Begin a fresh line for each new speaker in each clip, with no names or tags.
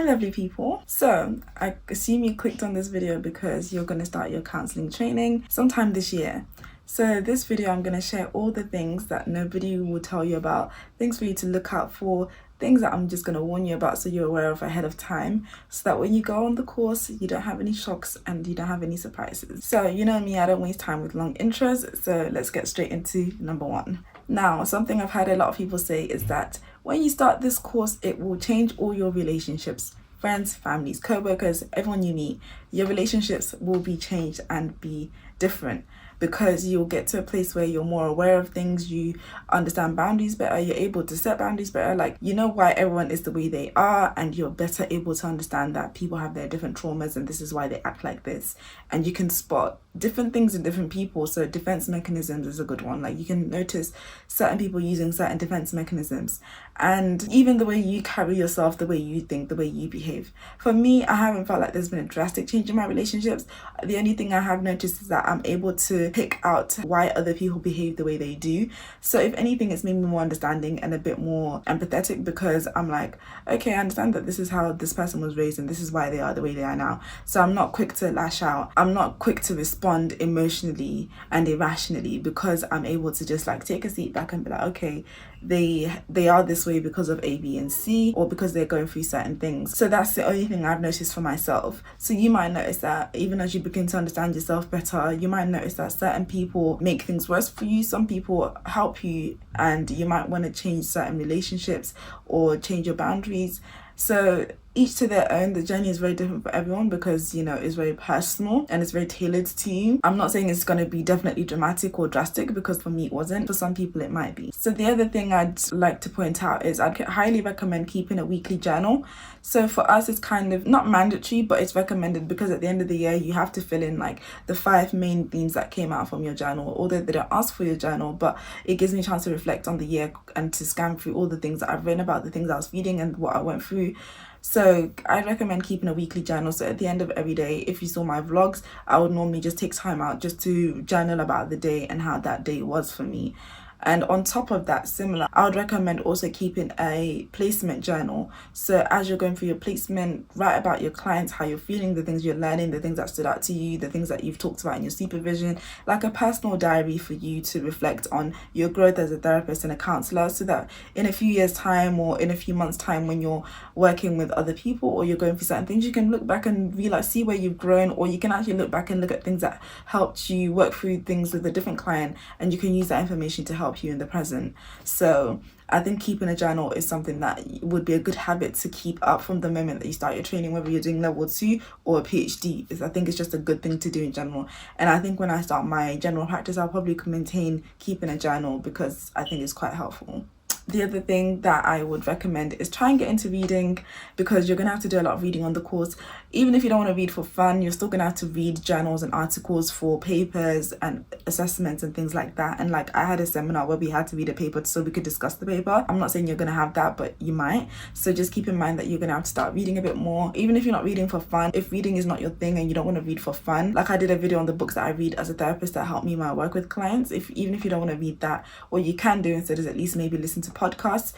lovely people. So I assume you clicked on this video because you're going to start your counselling training sometime this year. So this video I'm going to share all the things that nobody will tell you about, things for you to look out for, things that I'm just going to warn you about so you're aware of ahead of time, so that when you go on the course you don't have any shocks and you don't have any surprises. So you know me, I don't waste time with long intros, so let's get straight into number one. Now, something I've heard a lot of people say is that when you start this course, it will change all your relationships. Friends, families, co-workers, everyone you meet, your relationships will be changed and be different, because you'll get to a place where you're more aware of things, you understand boundaries better, you're able to set boundaries better, like you know why everyone is the way they are, and you're better able to understand that people have their different traumas and this is why they act like this, and you can spot different things in different people. So defense mechanisms is a good one. Like you can notice certain people using certain defense mechanisms, and even the way you carry yourself, the way you think, the way you behave. For me, I haven't felt like there's been a drastic change in my relationships. The only thing I have noticed is that I'm able to pick out why other people behave the way they do. So if anything, it's made me more understanding and a bit more empathetic, because I'm like, okay, I understand that this is how this person was raised and this is why they are the way they are now. So I'm not quick to lash out, I'm not quick to respond emotionally and irrationally, because I'm able to just like take a seat back and be like, okay, they are this way because of A, B and C, or because they're going through certain things. So that's the only thing I've noticed for myself. So you might notice that even as you begin to understand yourself better, you might notice that certain people make things worse for you, some people help you, and you might want to change certain relationships or change your boundaries. So each to their own. The journey is very different for everyone, because you know it's very personal and it's very tailored to you. I'm not saying it's going to be definitely dramatic or drastic, because for me it wasn't. For some people it might be. So the other thing I'd like to point out is I'd highly recommend keeping a weekly journal. So for us it's kind of not mandatory, but it's recommended, because at the end of the year you have to fill in like the 5 main themes that came out from your journal. Although they don't ask for your journal, but it gives me a chance to reflect on the year and to scan through all the things that I've written about, the things I was reading and what I went through. So I recommend keeping a weekly journal. So at the end of every day, if you saw my vlogs, I would normally just take time out just to journal about the day and how that day was for me. And on top of that, similar, I would recommend also keeping a placement journal. So as you're going through your placement, write about your clients, how you're feeling, the things you're learning, the things that stood out to you, the things that you've talked about in your supervision, like a personal diary for you to reflect on your growth as a therapist and a counsellor, so that in a few years' time or in a few months' time, when you're working with other people or you're going through certain things, you can look back and realize, see where you've grown, or you can actually look back and look at things that helped you work through things with a different client, and you can use that information to help you in the present. So I think keeping a journal is something that would be a good habit to keep up from the moment that you start your training, whether you're doing level 2 or a PhD. I think it's just a good thing to do in general. And I think when I start my general practice, I'll probably maintain keeping a journal, because I think it's quite helpful. The other thing that I would recommend is try and get into reading, because you're going to have to do a lot of reading on the course. Even if you don't want to read for fun, you're still going to have to read journals and articles for papers and assessments and things like that. And like I had a seminar where we had to read a paper so we could discuss the paper. I'm not saying you're going to have that, but you might. So just keep in mind that you're going to have to start reading a bit more. Even if you're not reading for fun, if reading is not your thing and you don't want to read for fun, like I did a video on the books that I read as a therapist that help me when I work with clients. Even if you don't want to read that, what you can do instead is at least maybe listen to podcasts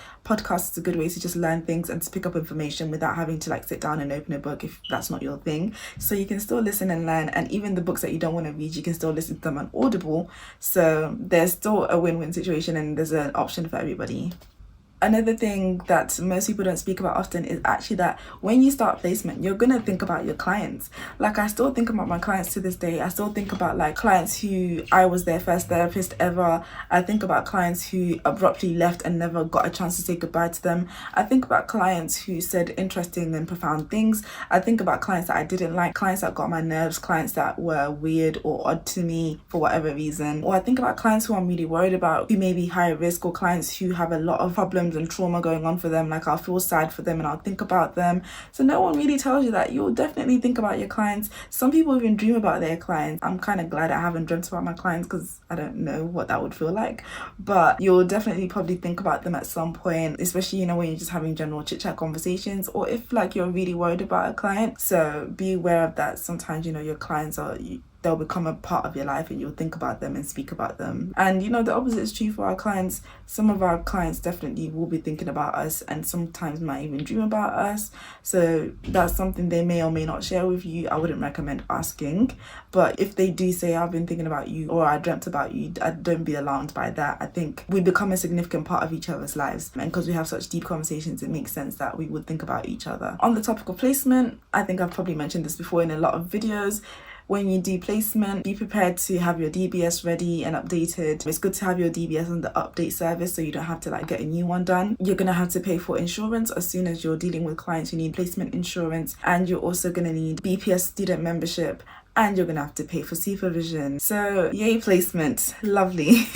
is a good way to just learn things and to pick up information without having to like sit down and open a book if that's not your thing. So you can still listen and learn, and even the books that you don't want to read, you can still listen to them on Audible. So there's still a win-win situation, and there's an option for everybody. Another thing that most people don't speak about often is actually that when you start placement, you're going to think about your clients. Like I still think about my clients to this day. I still think about like clients who I was their first therapist ever. I think about clients who abruptly left and never got a chance to say goodbye to them. I think about clients who said interesting and profound things. I think about clients that I didn't like, clients that got on my nerves, clients that were weird or odd to me for whatever reason. Or I think about clients who I'm really worried about, who may be high risk, or clients who have a lot of problems and trauma going on for them. Like I'll feel sad for them and I'll think about them. So no one really tells you that. You'll definitely think about your clients. Some people even dream about their clients. I'm kind of glad I haven't dreamt about my clients, because I don't know what that would feel like, but you'll definitely probably think about them at some point, especially, you know, when you're just having general chit chat conversations, or if like you're really worried about a client. So be aware of that. Sometimes, you know, your clients are they'll become a part of your life and you'll think about them and speak about them. And you know, the opposite is true for our clients. Some of our clients definitely will be thinking about us and sometimes might even dream about us. So that's something they may or may not share with you. I wouldn't recommend asking. But if they do say, I've been thinking about you or I dreamt about you, don't be alarmed by that. I think we become a significant part of each other's lives. And because we have such deep conversations, it makes sense that we would think about each other. On the topic of placement, I think I've probably mentioned this before in a lot of videos. When you do placement, be prepared to have your DBS ready and updated. It's good to have your DBS on the update service so you don't have to like get a new one done. You're gonna have to pay for insurance as soon as you're dealing with clients. You need placement insurance, and you're also gonna need BPS student membership, and you're gonna have to pay for supervision. So yay, placement, lovely.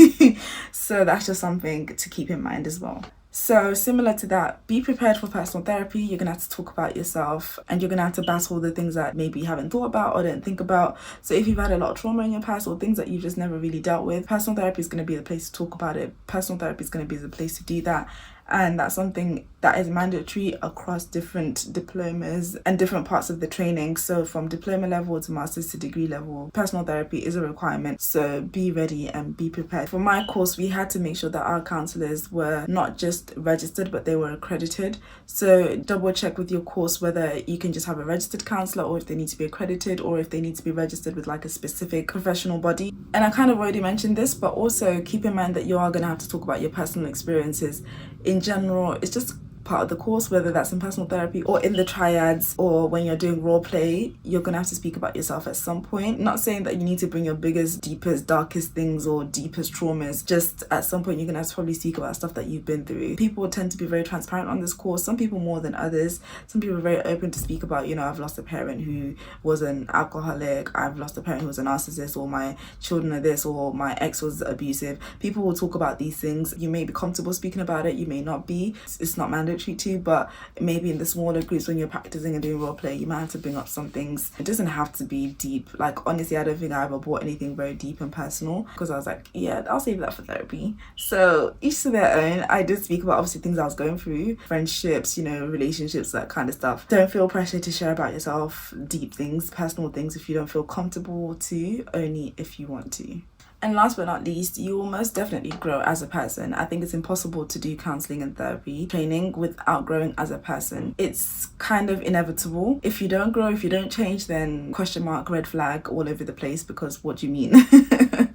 So that's just something to keep in mind as well. So similar to that, be prepared for personal therapy. You're gonna have to talk about yourself and you're gonna have to battle the things that maybe you haven't thought about or didn't think about. So if you've had a lot of trauma in your past or things that you've just never really dealt with, personal therapy is gonna be the place to talk about it. Personal therapy is gonna be the place to do that. And that's something that is mandatory across different diplomas and different parts of the training. So from diploma level to master's to degree level, personal therapy is a requirement. So be ready and be prepared. For my course, we had to make sure that our counsellors were not just registered, but they were accredited. So double check with your course whether you can just have a registered counsellor or if they need to be accredited or if they need to be registered with like a specific professional body. And I kind of already mentioned this, but also keep in mind that you are going to have to talk about your personal experiences. In general, it's just part of the course, whether that's in personal therapy or in the triads or when you're doing role play, you're gonna have to speak about yourself at some point. Not saying that you need to bring your biggest, deepest, darkest things or deepest traumas. Just at some point you're gonna have to probably speak about stuff that you've been through. People tend to be very transparent on this course, some people more than others. Some people are very open to speak about, you know, I've lost a parent who was an alcoholic, I've lost a parent who was a narcissist, or my children are this, or my ex was abusive. People will talk about these things. You may be comfortable speaking about it, you may not be. It's not mandatory to, but maybe in the smaller groups when you're practicing and doing role play, you might have to bring up some things. It doesn't have to be deep. Like honestly, I don't think I ever brought anything very deep and personal because I was like, yeah, I'll save that for therapy. So each to their own. I did speak about obviously things I was going through, friendships, you know, relationships, that kind of stuff. Don't feel pressure to share about yourself, deep things, personal things, if you don't feel comfortable to, only if you want to. And last but not least, you will most definitely grow as a person. I think it's impossible to do counselling and therapy training without growing as a person. It's kind of inevitable. If you don't grow, if you don't change, then question mark, red flag all over the place, because what do you mean?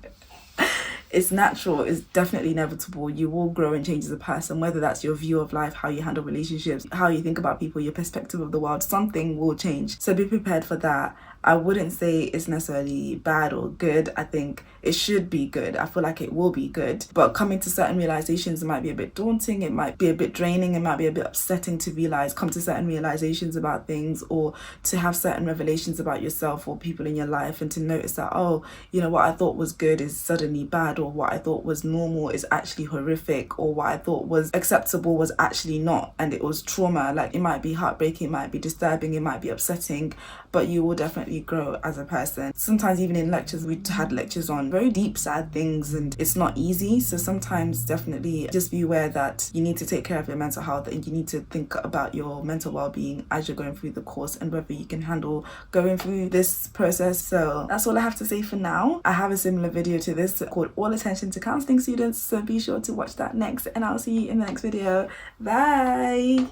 It's natural, it's definitely inevitable. You will grow and change as a person, whether that's your view of life, how you handle relationships, how you think about people, your perspective of the world, something will change. So be prepared for that. I wouldn't say it's necessarily bad or good. I think it should be good. I feel like it will be good. But coming to certain realizations, it might be a bit daunting. It might be a bit draining. It might be a bit upsetting to come to certain realizations about things, or to have certain revelations about yourself or people in your life, and to notice that, oh, you know, what I thought was good is suddenly bad, or what I thought was normal is actually horrific, or what I thought was acceptable was actually not, and it was trauma. Like, it might be heartbreaking, it might be disturbing, it might be upsetting, but you will definitely grow as a person. Sometimes even in lectures, we had lectures on very deep, sad things, and it's not easy. So sometimes definitely just be aware that you need to take care of your mental health, and you need to think about your mental well-being as you're going through the course, and whether you can handle going through this process. So that's all I have to say for now. I have a similar video to this called All Attention to Counselling Students, so be sure to watch that next, and I'll see you in the next video. Bye.